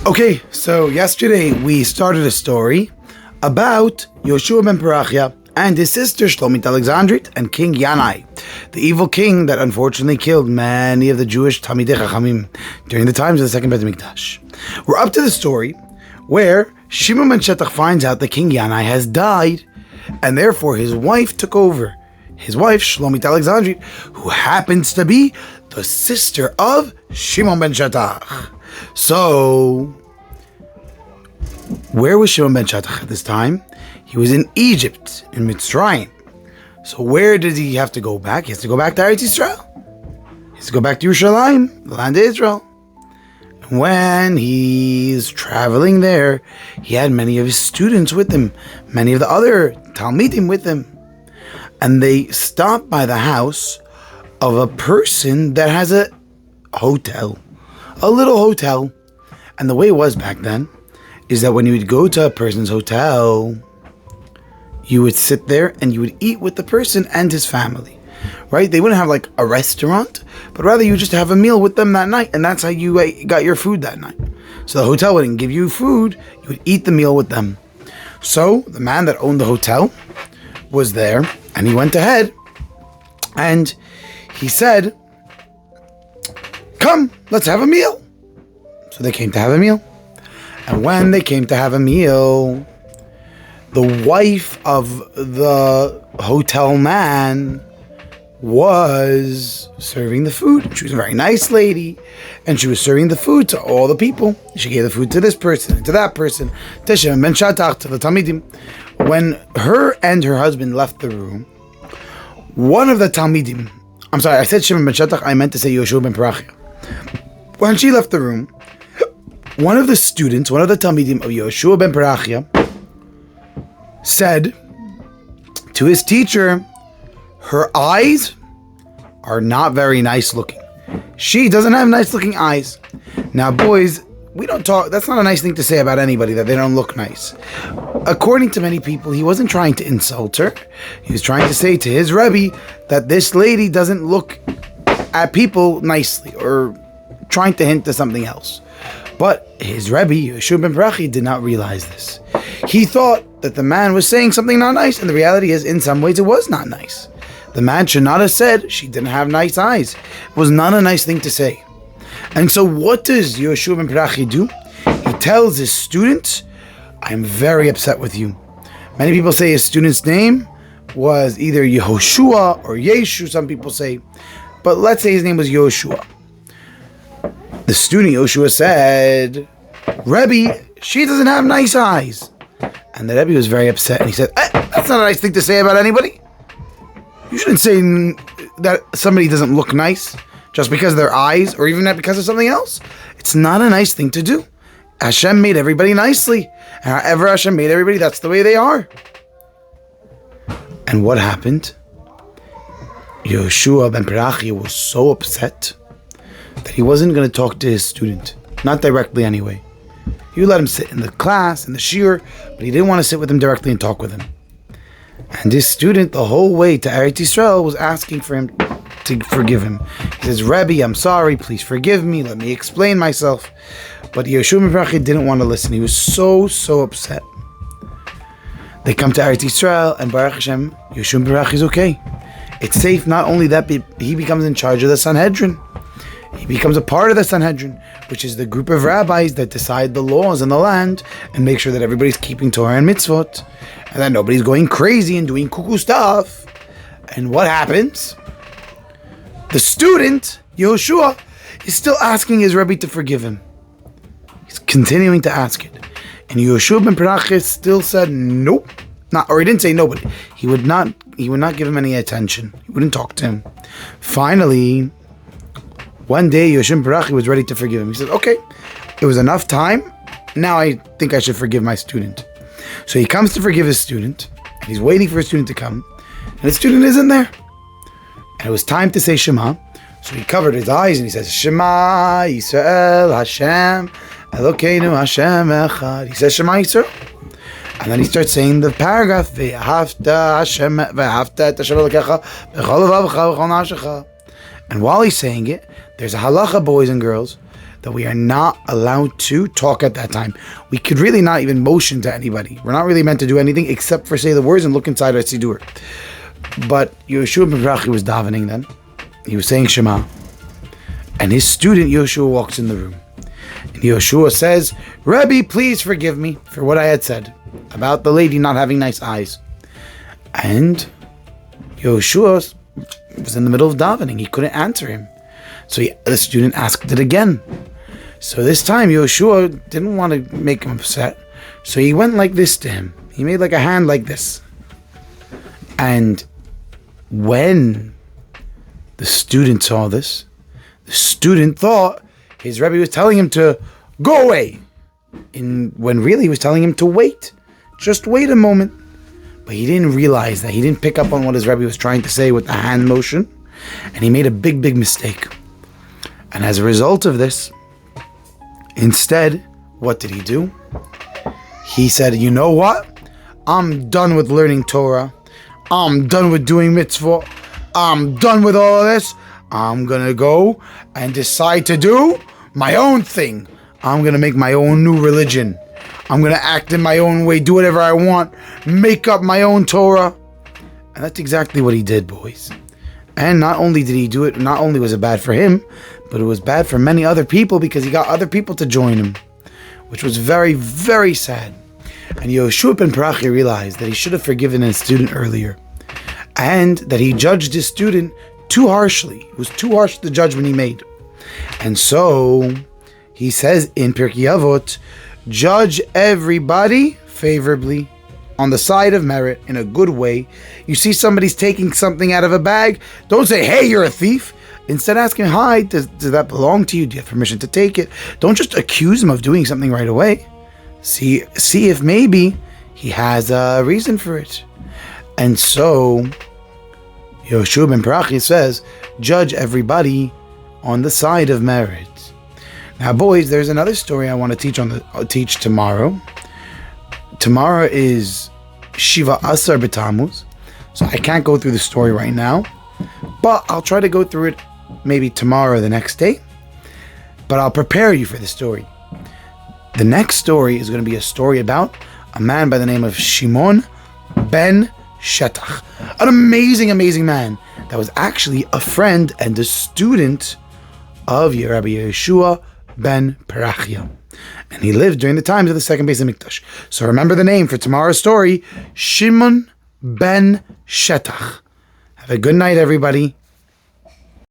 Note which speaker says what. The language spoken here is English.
Speaker 1: Okay, so yesterday we started a story about YEHUSHUAH ben Parachya and his sister Shlomit Alexandrit and King Yanai, the evil king that unfortunately killed many of the Jewish Talmidei Chachamim during the times of the second Beit HaMikdash. We're up to the story where Shimon ben Shetach finds out that King Yanai has died, and therefore his wife took over. His wife, Shlomit Alexandrit, who happens to be the sister of Shimon ben Shetach. So, where was Shimon ben Shetach at this time? He was in Egypt, in Mitzrayim. So where did he have to go back? He has to go back to Eretz Yisrael. He has to go back to Yerushalayim, the land of Israel. And when he's traveling there, he had many of his students with him, many of the other Talmidim with him. And they stopped by the house of a person that has a hotel. A little hotel. And the way it was back then is that when you would go to a person's hotel, you would sit there and you would eat with the person and his family, right? They wouldn't have like a restaurant, but rather you would just have a meal with them that night, and that's how you got your food that night. So the hotel wouldn't give you food, you would eat the meal with them. So the man that owned the hotel was there, and he went ahead and he said, "Come, let's have a meal." So they came to have a meal. And when they came to have a meal, the wife of the hotel man was serving the food. She was a very nice lady, and she was serving the food to all the people. She gave the food to this person, and to that person, to Shimon ben Shetach, to the Talmidim. When her and her husband left the room, one of the Talmidim, I'm sorry, I said Shimon ben Shetach, I meant to say YEHUSHUAH ben Parachya. When she left the room, one of the students, one of the Talmidim of YEHUSHUAH ben Parachya, said to his teacher, "Her eyes are not very nice looking. She doesn't have nice looking eyes." Now, boys, we don't talk, that's not a nice thing to say about anybody, that they don't look nice. According to many people, he wasn't trying to insult her. He was trying to say to his Rebbe that this lady doesn't look at people nicely, or trying to hint to something else. But his Rebbe, YEHUSHUAH ben Parachya, did not realize this. He thought that the man was saying something not nice, and the reality is, in some ways, it was not nice. The man should not have said she didn't have nice eyes. It was not a nice thing to say. And so what does YEHUSHUAH ben Parachya do? He tells his student, "I'm very upset with you." Many people say his student's name was either Yehoshua or Yeshu, some people say. But let's say his name was YEHUSHUAH. The student YEHUSHUAH said, "Rebbe, she doesn't have nice eyes." And the Rebbe was very upset, and he said, "That's not a nice thing to say about anybody. You shouldn't say that somebody doesn't look nice just because of their eyes, or even because of something else. It's not a nice thing to do. Hashem made everybody nicely, and however Hashem made everybody, that's the way they are." And what happened? YEHUSHUAH ben Parachya was so upset that he wasn't going to talk to his student. Not directly anyway. He would let him sit in the class, in the shiur, but he didn't want to sit with him directly and talk with him. And his student, the whole way to Eretz Yisrael, was asking for him to forgive him. He says, "Rebbe, I'm sorry, please forgive me, let me explain myself." But YEHUSHUAH ben Parachya didn't want to listen. He was so upset. They come to Eretz Yisrael, and Baruch Hashem, YEHUSHUAH ben Parachya is okay. It's safe. Not only that, but he becomes in charge of the Sanhedrin. He becomes a part of the Sanhedrin, which is the group of rabbis that decide the laws in the land and make sure that everybody's keeping Torah and mitzvot, and that nobody's going crazy and doing cuckoo stuff. And what happens? The student, YEHUSHUAH, is still asking his Rebbe to forgive him. He's continuing to ask it. And YEHUSHUAH ben Parachya still said nope. Or he didn't say no, but he would not give him any attention. He wouldn't talk to him. Finally, one day YEHUSHUAH ben Parachya was ready to forgive him. He said, "Okay, it was enough time. Now I think I should forgive my student." So he comes to forgive his student, and he's waiting for his student to come, and his student isn't there. And it was time to say Shema. So he covered his eyes and he says, "Shema Yisrael Hashem Elokeinu Hashem Echad." He says Shema Yisrael. And then he starts saying the paragraph, "Ve'ahavta Hashem et Hashem Elokecha b'chol levavcha v'chol nafshecha." And while he's saying it, there's a halacha, boys and girls, that we are not allowed to talk at that time. We could really not even motion to anybody. We're not really meant to do anything except for say the words and look inside our siddur. But YEHUSHUAH ben Parachya was davening then. He was saying Shema. And his student YEHUSHUAH walks in the room. And YEHUSHUAH says, Rebbe, please forgive me for what I had said about the lady not having nice eyes. And YEHUSHUAH was in the middle of davening. He couldn't answer him. So the student asked it again. So this time YEHUSHUAH didn't want to make him upset. So he went like this to him. He made like a hand like this. And when the student saw this, the student thought his Rebbe was telling him to go away. When really he was telling him to wait. Just wait a moment. But he didn't realize that. He didn't pick up on what his Rebbe was trying to say with the hand motion. And he made a big, big mistake. And as a result of this, instead, what did he do? He said, you know what? I'm done with learning Torah. I'm done with doing mitzvah. I'm done with all of this. I'm going to go and decide to do my own thing. I'm going to make my own new religion. I'm going to act in my own way, do whatever I want, make up my own Torah. And that's exactly what he did, boys. And not only did he do it, not only was it bad for him, but it was bad for many other people because he got other people to join him, which was very, very sad. And YEHUSHUAH ben Parachya realized that he should have forgiven his student earlier and that he judged his student too harshly. It was too harsh, the judgment he made. And so he says in Pirkei Avot, judge everybody favorably on the side of merit in a good way. You see somebody's taking something out of a bag, don't say, hey, you're a thief. Instead ask him, hi, does that belong to you? Do you have permission to take it? Don't just accuse him of doing something right away. See if maybe he has a reason for it. And so YEHUSHUAH ben Parachya says, judge everybody on the side of merit. Now, boys, there's another story I want to teach tomorrow. Tomorrow is Shiva Asar B'Tammuz, so I can't go through the story right now, but I'll try to go through it maybe tomorrow or the next day. But I'll prepare you for the story. The next story is going to be a story about a man by the name of Shimon ben Shetach, an amazing, amazing man that was actually a friend and a student of Rabbi YEHUSHUAH ben Parachya. And he lived during the times of the second Beis HaMikdash. So remember the name for tomorrow's story, Shimon ben Shetach. Have a good night, everybody.